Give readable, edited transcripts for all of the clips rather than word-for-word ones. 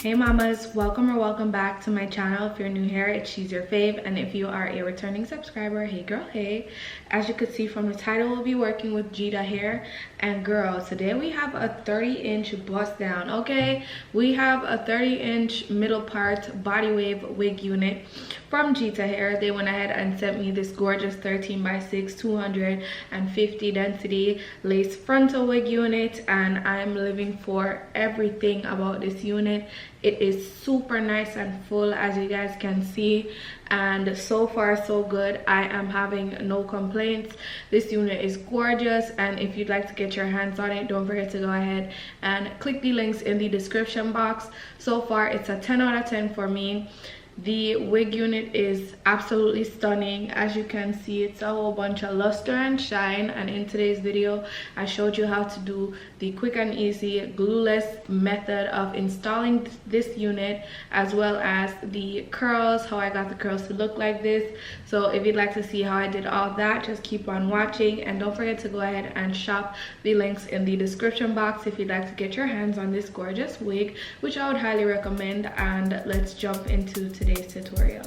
Hey mamas, welcome or welcome back to my channel. If you're new here, it's She's Your Fave, and if you are a returning subscriber, hey girl, hey. As you could see from the title, we'll be working with Geeta Hair. And girl, today we have a 30-inch bust down, okay? We have a 30-inch middle part body wave wig unit from Geeta Hair. They went ahead and sent me this gorgeous 13x6 250 density lace frontal wig unit, and I'm living for everything about this unit. It is super nice and full, as you guys can see, and so far so good. I am having no complaints. This unit is gorgeous, and if you'd like to get your hands on it, don't forget to go ahead and click the links in the description box. So far it's a 10 out of 10 for me. The wig unit is absolutely stunning. As you can see, it's a whole bunch of luster and shine, and in today's video I showed you how to do the quick and easy glueless method of installing this unit, as well as the curls, how I got the curls to look like this. So if you'd like to see how I did all that, just keep on watching, and don't forget to go ahead and shop the links in the description box if you'd like to get your hands on this gorgeous wig, which I would highly recommend. And let's jump into today's tutorial.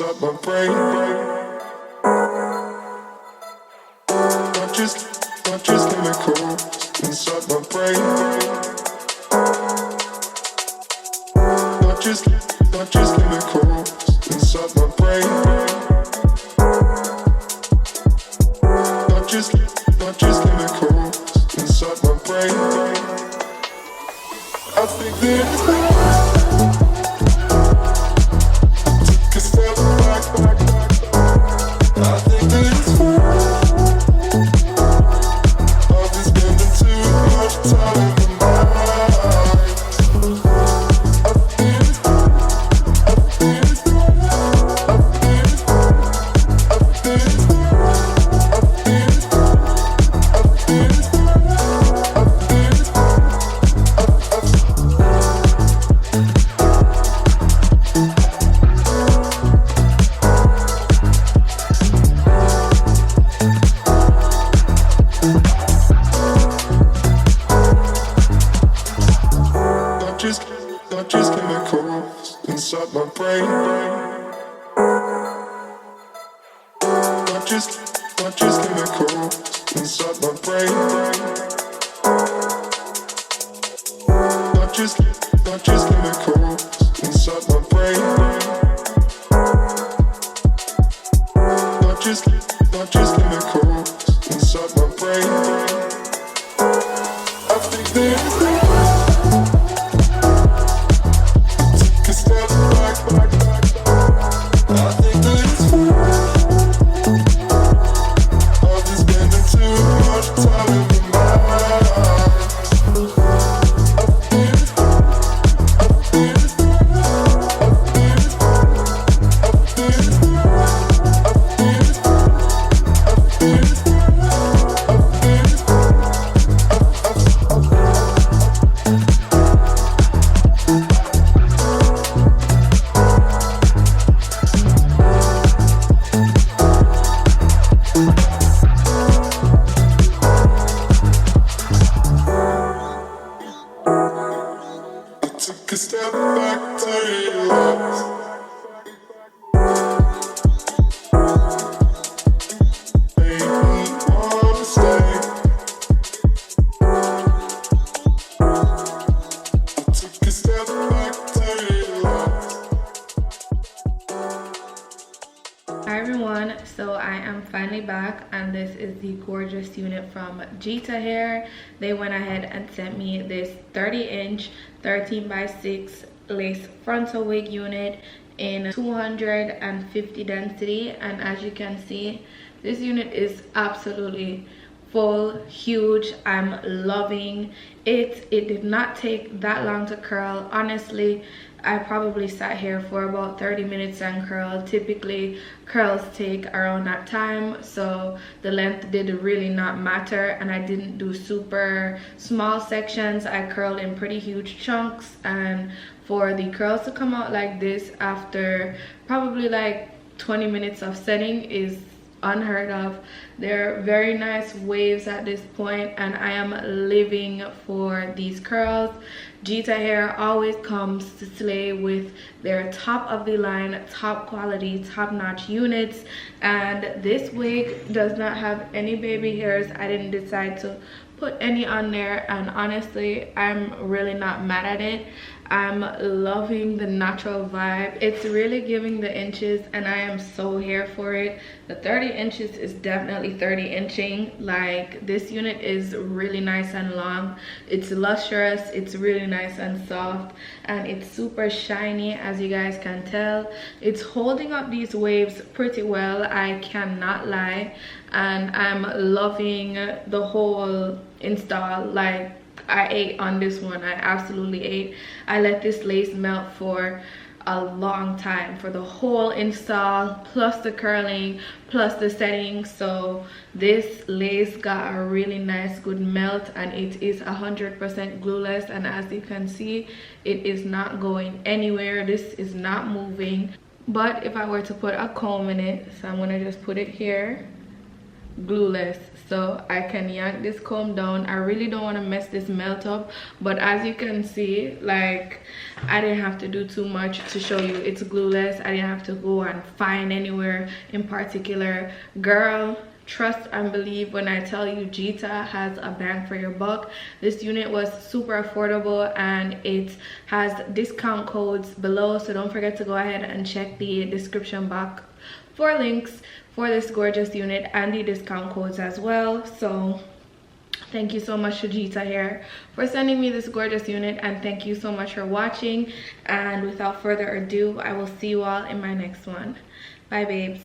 inside my brain. not just chemicals inside my brain. Not just chemicals inside my brain. Not just chemicals inside my brain. I think that take a step back. I think that it's fine. I've been spending too much time in the mind. Take a step back to realize made me wanna stay. Take a step back to realize. Hi everyone, so I am finally back and this is the gorgeous unit from Geeta Hair. They went ahead and sent me this 30-inch 13x6 lace frontal wig unit in 250 density, and as you can see, this unit is absolutely full, huge. I'm loving it. It did not take that long to curl. Honestly, I probably sat here for about 30 minutes and curled. Typically curls take around that time, so the length did really not matter, and I didn't do super small sections. I curled in pretty huge chunks, and for the curls to come out like this after probably like 20 minutes of setting is unheard of. They're very nice waves at this point, and I am living for these curls. Geeta Hair always comes to slay with their top of the line, top quality, top notch units, and this wig does not have any baby hairs. I didn't decide to put any on there, and honestly, I'm really not mad at it. I'm loving the natural vibe. It's really giving the inches, and I am so here for it. The 30 inches is definitely 30 inching. Like, this unit is really nice and long. It's lustrous, it's really nice and soft, and it's super shiny, as you guys can tell. It's holding up these waves pretty well, I cannot lie, and I'm loving the whole install. Like, I ate on this one. I absolutely ate. I let this lace melt for a long time, for the whole install, plus the curling, plus the setting. So this lace got a really nice good melt, and it is 100% glueless, and as you can see, it is not going anywhere. This is not moving. But if I were to put a comb in it, so I'm gonna just put it here, glueless, so I can yank this comb down. I really don't want to mess this melt up, but as you can see, like, I didn't have to do too much to show you it's glueless. I didn't have to go and find anywhere in particular. Girl, trust and believe when I tell you Geeta has a bang for your buck. This unit was super affordable, and it has discount codes below, so don't forget to go ahead and check the description box for links for this gorgeous unit and the discount codes as well. So thank you so much to Geeta Hair for sending me this gorgeous unit, and thank you so much for watching, and without further ado, I will see you all in my next one. Bye babes.